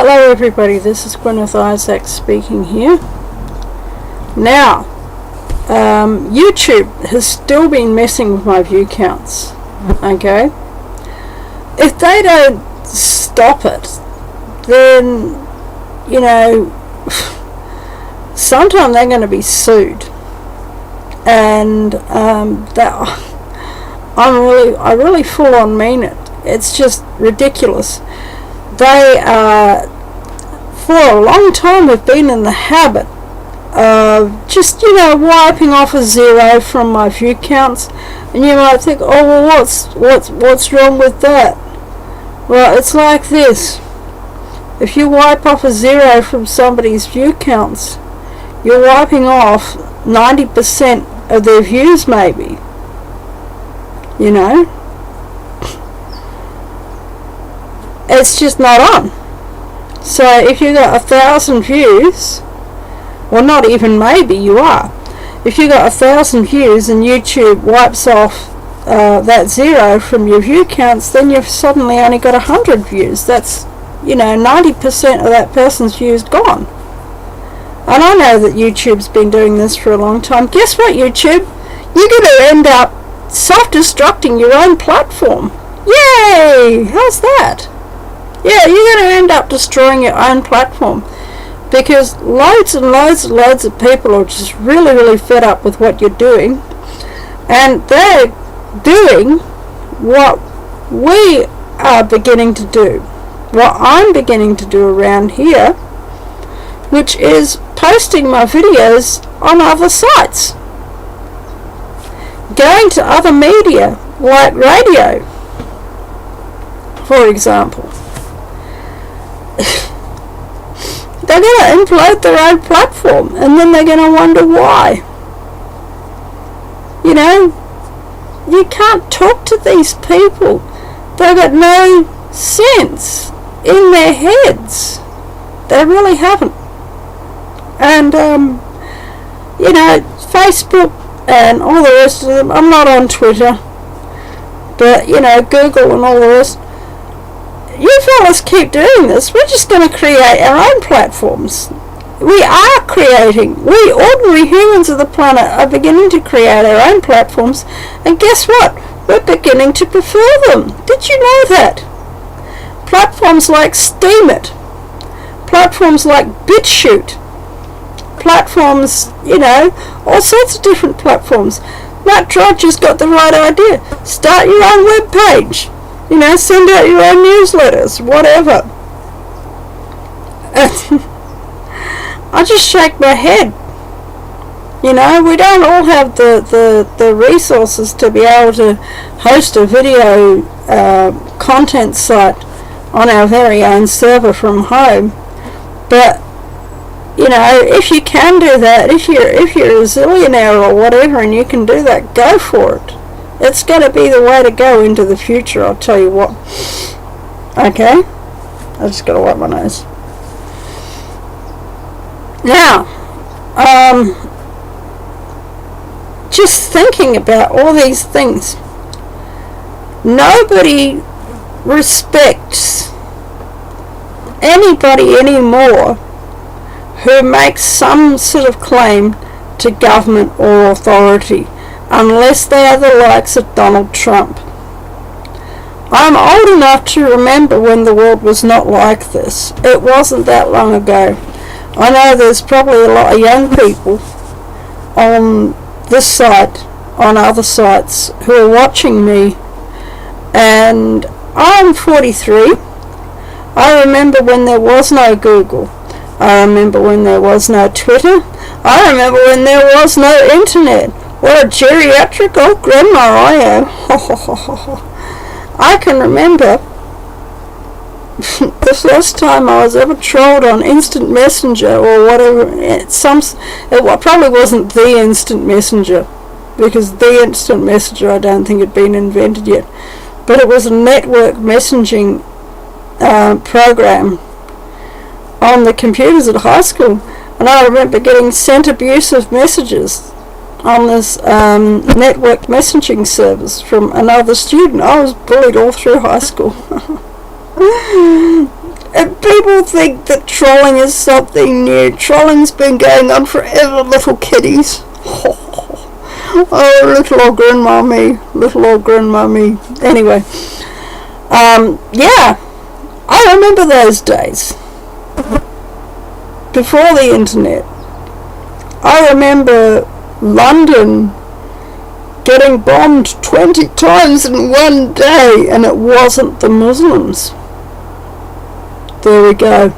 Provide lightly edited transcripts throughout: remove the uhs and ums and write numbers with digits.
Hello everybody, this is Gwyneth Isaac speaking here. Now, YouTube has still been messing with my view counts, okay? If they don't stop it, then, you know, sometime they're going to be sued. And I really full on mean it. It's just ridiculous. They for a long time have been in the habit of just, wiping off a zero from my view counts, and you might think, oh well, what's wrong with that? Well, it's like this: if you wipe off a zero from somebody's view counts, you're wiping off 90% of their views, maybe. It's just not on. So if you got 1,000 views, well, not even maybe, you are. If you got 1,000 views and YouTube wipes off that zero from your view counts, then you've suddenly only got 100 views. That's 90% of that person's views gone. And I know that YouTube's been doing this for a long time. Guess what, YouTube? You're going to end up self-destructing your own platform. Yay! How's that? Yeah, you're going to end up destroying your own platform, because loads and loads and loads of people are just really, really fed up with what you're doing, and they're doing what we are beginning to do, what I'm beginning to do around here, which is posting my videos on other sites, going to other media like radio, for example. They're going to implode their own platform, and then they're going to wonder why. You can't talk to these people. They've got no sense in their heads. They really haven't. And, Facebook and all the rest of them, I'm not on Twitter, but, Google and all the rest. You fellas keep doing this. We're just going to create our own platforms. We are creating. We ordinary humans of the planet are beginning to create our own platforms, and guess what? We're beginning to prefer them. Did you know that? Platforms like Steemit, platforms like BitChute, platforms, all sorts of different platforms. Matt Drudge has got the right idea. Start your own web page. Send out your own newsletters, whatever. I just shake my head. We don't all have the resources to be able to host a video content site on our very own server from home. But, if you can do that, if you're a zillionaire or whatever and you can do that, go for it. It's going to be the way to go into the future, I'll tell you what. Okay? I just got to wipe my nose. Now, just thinking about all these things. Nobody respects anybody anymore who makes some sort of claim to government or authority, unless they are the likes of Donald Trump. I'm old enough to remember when the world was not like this. It wasn't that long ago. I know there's probably a lot of young people on this site, on other sites, who are watching me, and I'm 43. I remember when there was no Google. I remember when there was no Twitter. I remember when there was no internet. What a geriatric old grandma I am. I can remember the first time I was ever trolled on Instant Messenger or whatever. It probably wasn't the Instant Messenger, because the Instant Messenger I don't think had been invented yet. But it was a network messaging program on the computers at high school. And I remember getting sent abusive messages on this network messaging service from another student. I was bullied all through high school. And people think that trolling is something new. Trolling's been going on forever, little kiddies. Oh, little old grandmummy. Little old grandmummy. Anyway. Yeah. I remember those days. Before the internet. I remember London getting bombed 20 times in one day, and it wasn't the Muslims. There we go.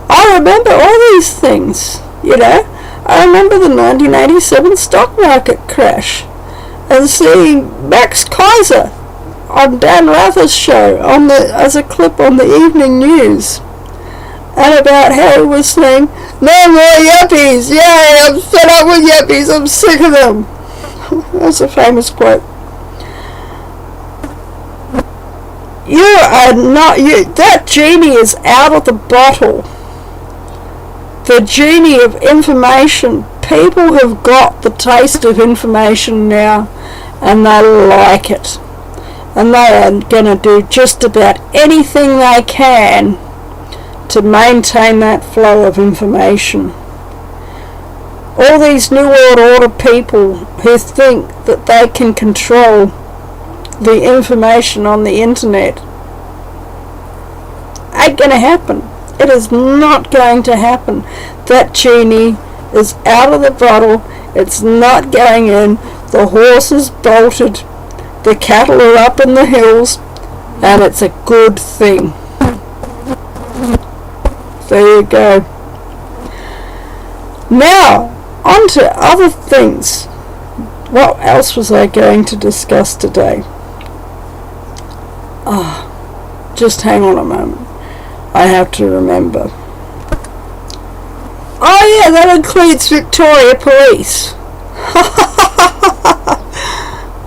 I remember all these things, you know. I remember the 1987 stock market crash and seeing Max Kaiser on Dan Rather's show as a clip on the evening news, and about how he was saying, "No more yuppies! Yay! I'm fed up with yuppies! I'm sick of them!" That's a famous quote. That genie is out of the bottle. The genie of information. People have got the taste of information now, and they like it. And they are going to do just about anything they can to maintain that flow of information. All these New World Order people who think that they can control the information on the internet ain't going to happen. It is not going to happen. That genie is out of the bottle. It's not going in. The horse is bolted. The cattle are up in the hills, and it's a good thing. There you go. Now, on to other things. What else was I going to discuss today? Just hang on a moment. I have to remember. Oh yeah, that includes Victoria Police.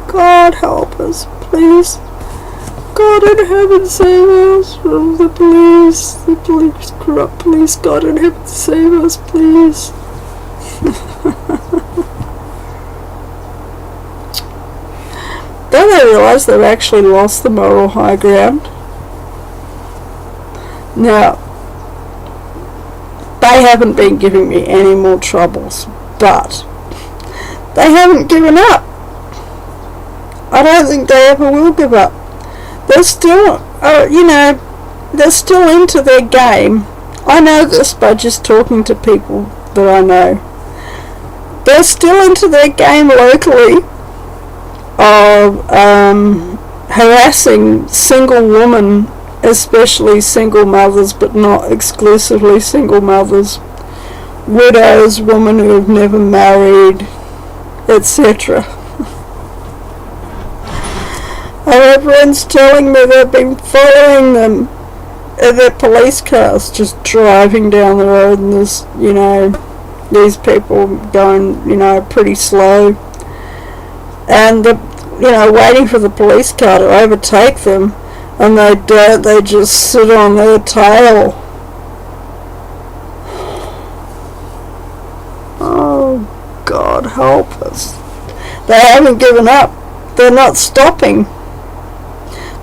God help us, please. God in heaven save us from the police. The police, corrupt police. God in heaven save us, please. Don't they realise they've actually lost the moral high ground? Now, they haven't been giving me any more troubles, but they haven't given up. I don't think they ever will give up. They're still, they're still into their game. I know this by just talking to people that I know. They're still into their game locally of harassing single women, especially single mothers, but not exclusively single mothers, widows, women who have never married, etc. And everyone's telling me they've been following them in their police cars, just driving down the road, and there's, these people going, pretty slow, and waiting for the police car to overtake them, and they don't, they just sit on their tail. Oh, God help us. They haven't given up. They're not stopping.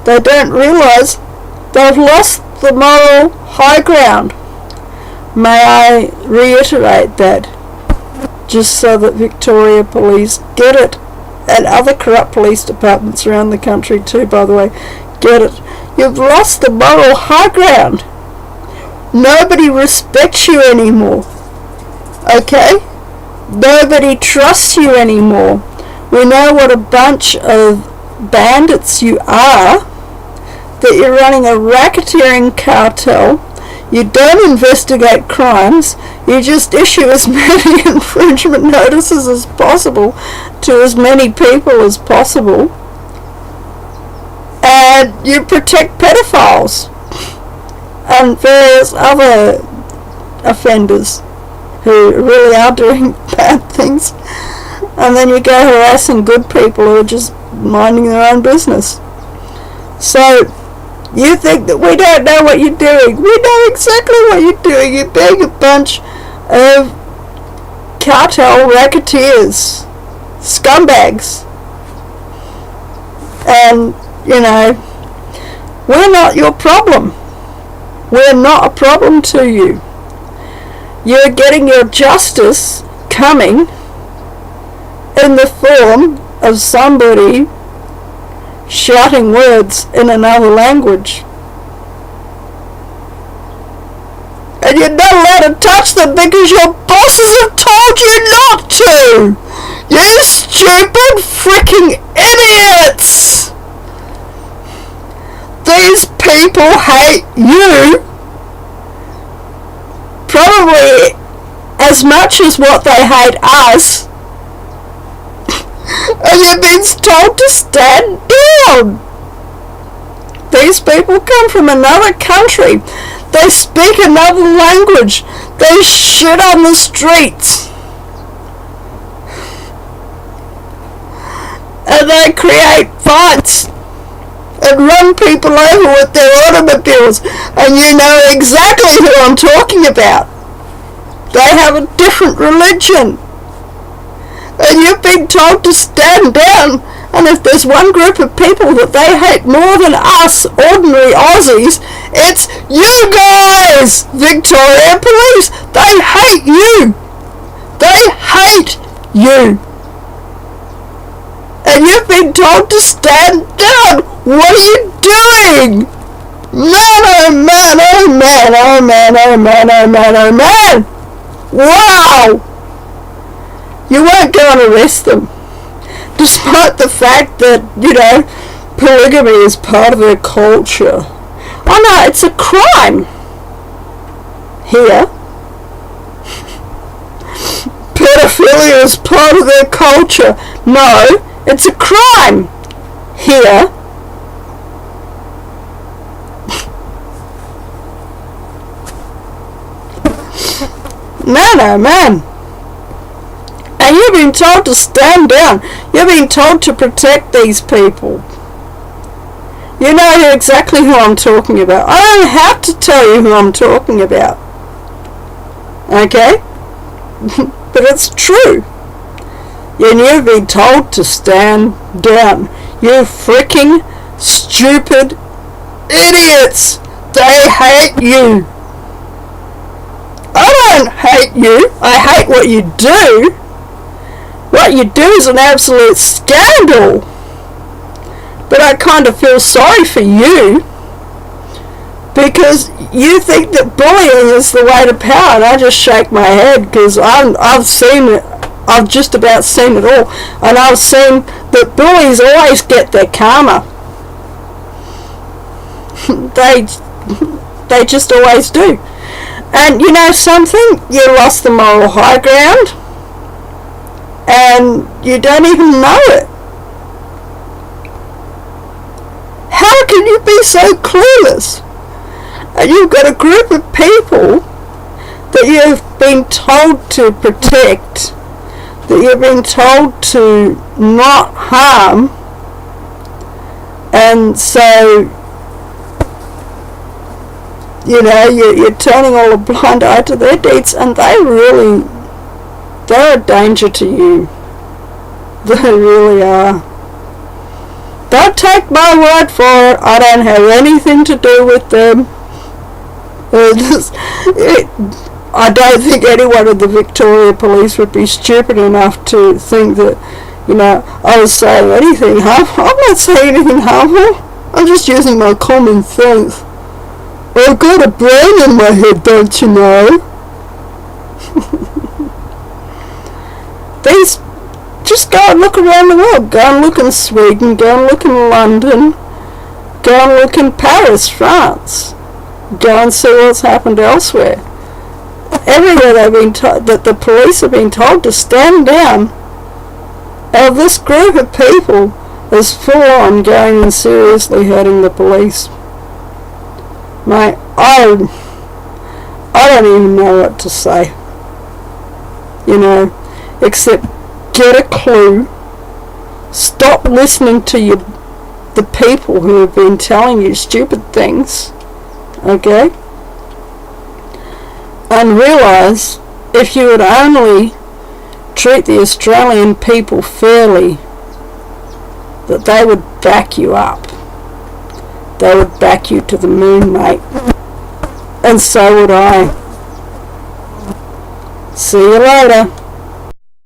They don't realise they've lost the moral high ground. May I reiterate that, just so that Victoria Police get it, and other corrupt police departments around the country too, by the way, get it. You've lost the moral high ground. Nobody respects you anymore. Okay? Nobody trusts you anymore. We know what a bunch of bandits you are, that you're running a racketeering cartel. You don't investigate crimes. You just issue as many infringement notices as possible to as many people as possible. And you protect pedophiles and various other offenders who really are doing bad things. And then you go harassing good people who are just minding their own business. So, you think that we don't know what you're doing. We know exactly what you're doing. You're being a bunch of cartel racketeers, scumbags. And, we're not your problem. We're not a problem to you. You're getting your justice coming in the form of somebody shouting words in another language. And you're not allowed to touch them because your bosses have told you not to! You stupid freaking idiots! These people hate you probably as much as what they hate us. And you've been told to stand down. These people come from another country. They speak another language. They shit on the streets. And they create fights and run people over with their automobiles. And you know exactly who I'm talking about. They have a different religion. And you've been told to stand down. And if there's one group of people that they hate more than us ordinary Aussies, it's you guys, Victoria Police. They hate you. They hate you. And you've been told to stand down. What are you doing? Man, oh man, oh man, oh man, oh man, oh man, oh man. Wow. You weren't going to arrest them. Despite the fact that, polygamy is part of their culture. Oh no, it's a crime. Here. Pedophilia is part of their culture. No, it's a crime. Here. Man. And you've been told to stand down. You've been told to protect these people. You know exactly who I'm talking about. I don't have to tell you who I'm talking about. Okay? But it's true. And you've been told to stand down. You freaking stupid idiots. They hate you. I don't hate you. I hate what you do. What you do is an absolute scandal. But I kind of feel sorry for you. Because you think that bullying is the way to power. And I just shake my head because I've seen it. I've just about seen it all. And I've seen that bullies always get their karma. They just always do. And you know something? You lost the moral high ground. And you don't even know it. How can you be so clueless? And you've got a group of people that you've been told to protect, that you've been told to not harm, and so you're turning all a blind eye to their deeds, and they're a danger to you. They really are. Don't take my word for it. I don't have anything to do with them. I don't think anyone in the Victoria Police would be stupid enough to think that, I was saying anything harmful. I'm not saying anything harmful. I'm just using my common sense. I've got a brain in my head, don't you know? Just go and look around the world. Go and look in Sweden. Go and look in London. Go and look in Paris, France. Go and see what's happened elsewhere. Everywhere they've been told that the police have been told to stand down. And this group of people is full on going and seriously hurting the police. Mate, I don't even know what to say. Except get a clue. Stop listening to the people who have been telling you stupid things. Okay? And realise if you would only treat the Australian people fairly, that they would back you up. They would back you to the moon, mate. And so would I. See you later.